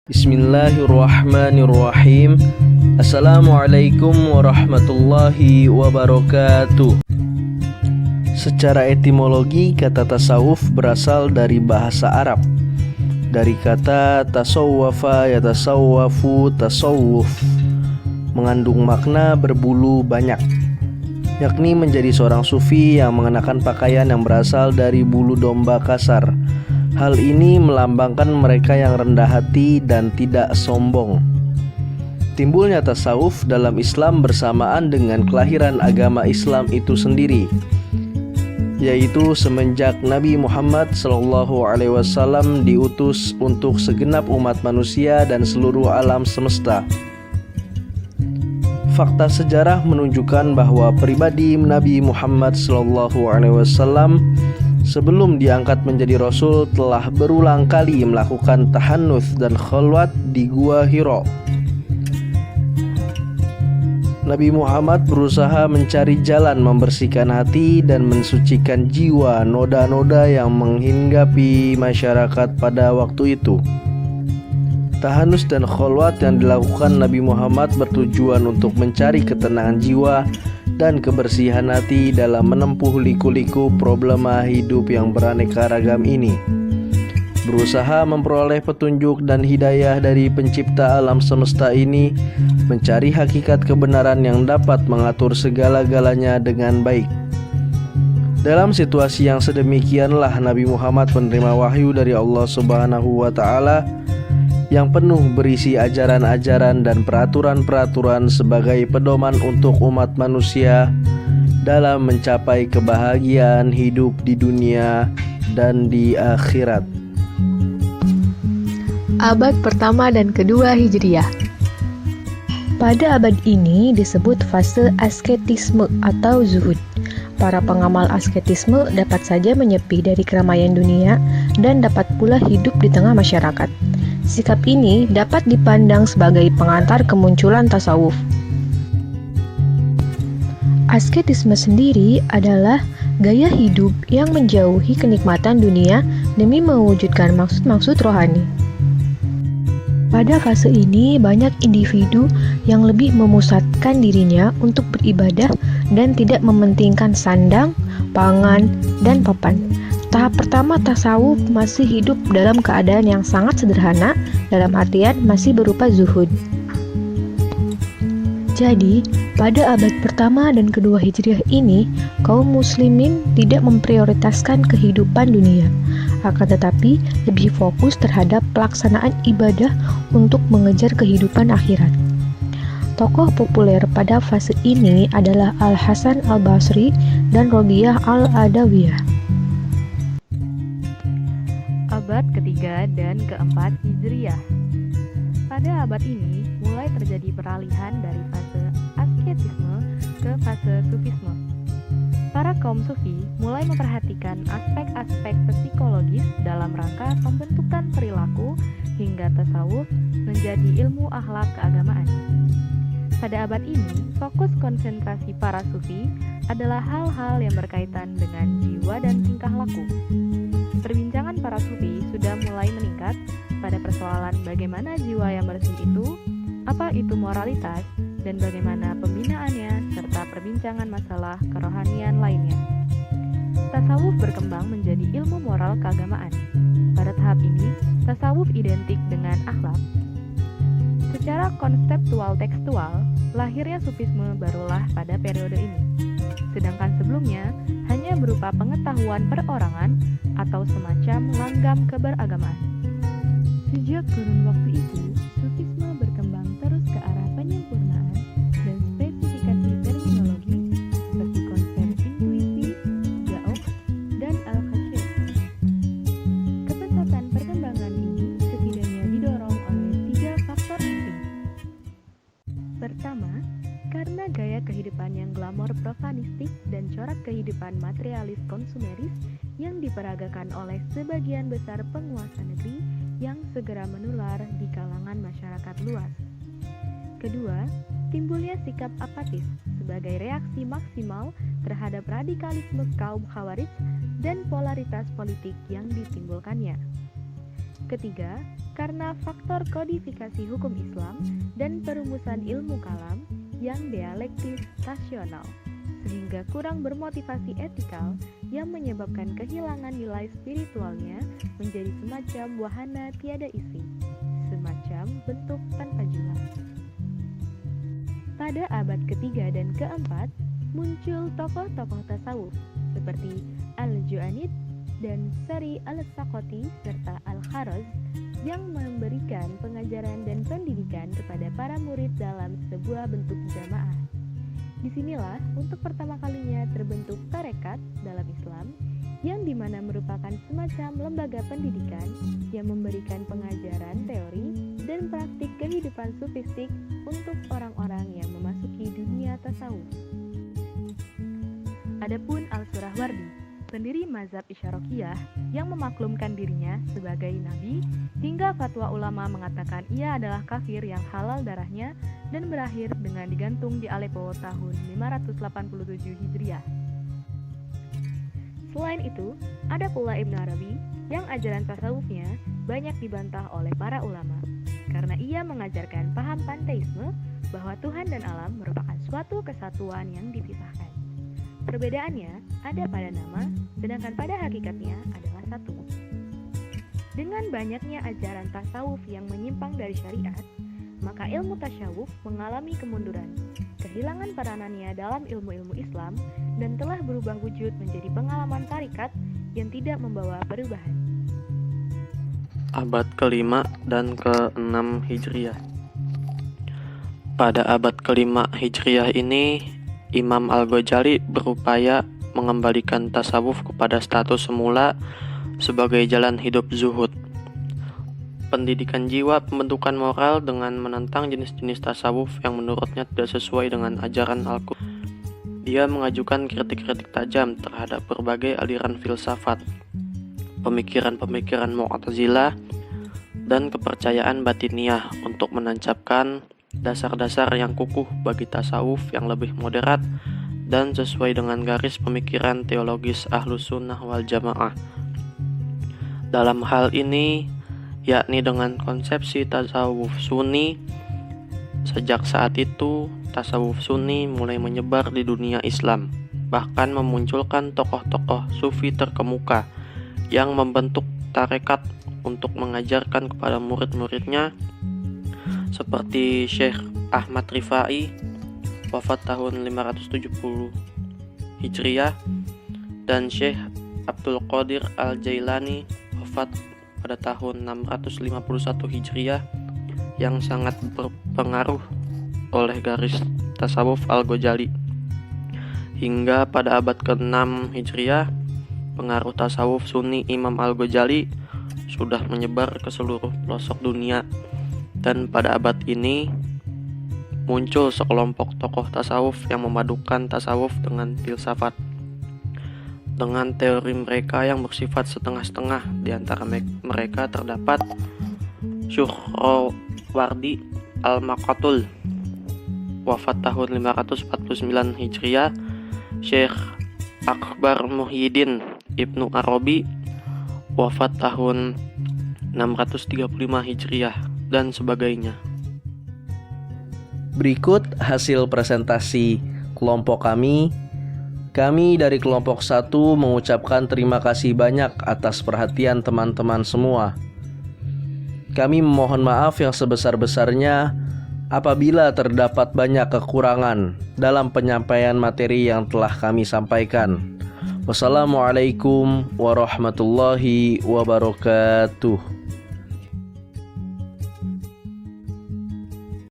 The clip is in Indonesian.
Bismillahirrahmanirrahim. Assalamualaikum warahmatullahi wabarakatuh. Secara etimologi, kata tasawuf berasal dari bahasa Arab, dari kata tasawwafa yatasawwafu tasawwuf, mengandung makna berbulu banyak, yakni menjadi seorang sufi yang mengenakan pakaian yang berasal dari bulu domba kasar. Hal ini melambangkan mereka yang rendah hati dan tidak sombong. Timbulnya tasawuf dalam Islam bersamaan dengan kelahiran agama Islam itu sendiri, yaitu semenjak Nabi Muhammad SAW diutus untuk segenap umat manusia dan seluruh alam semesta. Fakta sejarah menunjukkan bahwa pribadi Nabi Muhammad SAW sebelum diangkat menjadi Rasul telah berulang kali melakukan tahannuts dan khalwat di Gua Hira. Nabi Muhammad berusaha mencari jalan membersihkan hati dan mensucikan jiwa noda-noda yang menghinggapi masyarakat pada waktu itu. Tahanus dan khalwat yang dilakukan Nabi Muhammad bertujuan untuk mencari ketenangan jiwa dan kebersihan hati dalam menempuh liku-liku problema hidup yang beraneka ragam ini. Berusaha memperoleh petunjuk dan hidayah dari pencipta alam semesta ini, mencari hakikat kebenaran yang dapat mengatur segala-galanya dengan baik. Dalam situasi yang sedemikianlah Nabi Muhammad menerima wahyu dari Allah Subhanahu wa Ta'ala yang penuh berisi ajaran-ajaran dan peraturan-peraturan sebagai pedoman untuk umat manusia dalam mencapai kebahagiaan hidup di dunia dan di akhirat. Abad pertama dan kedua Hijriah. Pada abad ini disebut fase asketisme atau zuhud. Para pengamal asketisme dapat saja menyepi dari keramaian dunia dan dapat pula hidup di tengah masyarakat. Sikap ini dapat dipandang sebagai pengantar kemunculan tasawuf. Asketisme sendiri adalah gaya hidup yang menjauhi kenikmatan dunia demi mewujudkan maksud-maksud rohani. Pada fase ini, banyak individu yang lebih memusatkan dirinya untuk beribadah dan tidak mementingkan sandang, pangan, dan papan. Tahap pertama tasawuf masih hidup dalam keadaan yang sangat sederhana, dalam artian masih berupa zuhud. Jadi, pada abad pertama dan kedua Hijriah ini, kaum muslimin tidak memprioritaskan kehidupan dunia, akan tetapi lebih fokus terhadap pelaksanaan ibadah untuk mengejar kehidupan akhirat. Tokoh populer pada fase ini adalah Al-Hasan Al-Basri dan Robiah Al-Adawiyah. Abad ketiga dan keempat Hijriah. Pada abad ini mulai terjadi peralihan dari fase asketisme ke fase sufisme. Para kaum sufi mulai memperhatikan aspek-aspek psikologis dalam rangka pembentukan perilaku hingga tasawuf menjadi ilmu akhlak keagamaan. Pada abad ini, fokus konsentrasi para sufi adalah hal-hal yang berkaitan dengan jiwa dan tingkah laku. Perbincangan para sufi sudah mulai meningkat pada persoalan bagaimana jiwa yang bersih itu, apa itu moralitas, dan bagaimana pembinaannya, serta perbincangan masalah kerohanian lainnya. Tasawuf berkembang menjadi ilmu moral keagamaan. Pada tahap ini, tasawuf identik dengan akhlak. Secara konseptual tekstual, lahirnya sufisme barulah pada periode ini. Sedangkan sebelumnya hanya berupa pengetahuan perorangan atau semacam langgam keberagamaan. Sejak kurun waktu itu, sufisme berkembang terus ke arah penyempurnaan dan spesifikasi terminologi seperti konsep intuisi, jauh, dan al-khasyah. Kepesatan perkembangan ini setidaknya didorong oleh 3 faktor penting. Pertama, karena gaya kehidupan yang glamor profanistik dan corak kehidupan materialis konsumeris yang diperagakan oleh sebagian besar penguasa negeri yang segera menular di kalangan masyarakat luas. Kedua, timbulnya sikap apatis sebagai reaksi maksimal terhadap radikalisme kaum Khawarij dan polaritas politik yang ditimbulkannya. Ketiga, karena faktor kodifikasi hukum Islam dan perumusan ilmu kalam yang dialektis rasional, sehingga kurang bermotivasi etikal yang menyebabkan kehilangan nilai spiritualnya menjadi semacam wahana tiada isi, semacam bentuk tanpa jua. Pada abad ketiga dan keempat, muncul tokoh-tokoh tasawuf seperti Al-Ju'anid dan Sari Al-Saqati serta Al-Kharaz yang memberikan pengajaran dan pendidikan kepada para murid dalam sebuah bentuk jamaah. Disinilah untuk pertama kalinya terbentuk tarekat dalam Islam, yang dimana merupakan semacam lembaga pendidikan yang memberikan pengajaran teori dan praktik kehidupan sufistik untuk orang-orang yang memasuki dunia tasawuf. Adapun Al-Surahwardi, pendiri mazhab Isyarokiyah yang memaklumkan dirinya sebagai nabi, hingga fatwa ulama mengatakan ia adalah kafir yang halal darahnya dan berakhir dengan digantung di Aleppo tahun 587 Hijriah. Selain itu, ada pula Ibn Arabi yang ajaran tasawufnya banyak dibantah oleh para ulama karena ia mengajarkan paham panteisme bahwa Tuhan dan alam merupakan suatu kesatuan yang dipisahkan. Perbedaannya ada pada nama, sedangkan pada hakikatnya adalah satu. Dengan banyaknya ajaran tasawuf yang menyimpang dari syariat, maka ilmu tasyawuf mengalami kemunduran, kehilangan peranannya dalam ilmu-ilmu Islam, dan telah berubah wujud menjadi pengalaman tarikat yang tidak membawa perubahan. Abad ke-5 dan ke-6 Hijriah. Pada abad ke-5 Hijriah ini, Imam Al-Ghazali berupaya mengembalikan tasawuf kepada status semula sebagai jalan hidup zuhud. Pendidikan jiwa pembentukan moral dengan menentang jenis-jenis tasawuf yang menurutnya tidak sesuai dengan ajaran Al-Quran. Dia mengajukan kritik-kritik tajam terhadap berbagai aliran filsafat, pemikiran-pemikiran Mu'tazilah, dan kepercayaan batiniah untuk menancapkan dasar-dasar yang kukuh bagi tasawuf yang lebih moderat dan sesuai dengan garis pemikiran teologis Ahlus Sunnah wal Jamaah. Dalam hal ini, yakni dengan konsepsi tasawuf Sunni, sejak saat itu tasawuf Sunni mulai menyebar di dunia Islam, bahkan memunculkan tokoh-tokoh sufi terkemuka yang membentuk tarekat untuk mengajarkan kepada murid-muridnya, seperti Syekh Ahmad Rifai, wafat tahun 570 Hijriah, dan Syekh Abdul Qadir Al-Jailani, wafat pada tahun 651 Hijriah, yang sangat berpengaruh oleh garis tasawuf Al-Ghazali. Hingga pada abad ke-6 Hijriah, pengaruh tasawuf Sunni Imam Al-Ghazali sudah menyebar ke seluruh pelosok dunia, dan pada abad ini muncul sekelompok tokoh tasawuf yang memadukan tasawuf dengan filsafat. Dengan teori mereka yang bersifat setengah-setengah, di antara mereka terdapat Suhrawardi Al-Maqatul, wafat tahun 549 Hijriah, Syekh Akbar Muhyiddin Ibnu Arabi, wafat tahun 635 Hijriah, dan sebagainya. Berikut hasil presentasi kelompok kami. Kami dari kelompok 1 mengucapkan terima kasih banyak atas perhatian teman-teman semua. Kami memohon maaf yang sebesar-besarnya apabila terdapat banyak kekurangan dalam penyampaian materi yang telah kami sampaikan. Wassalamualaikum warahmatullahi wabarakatuh.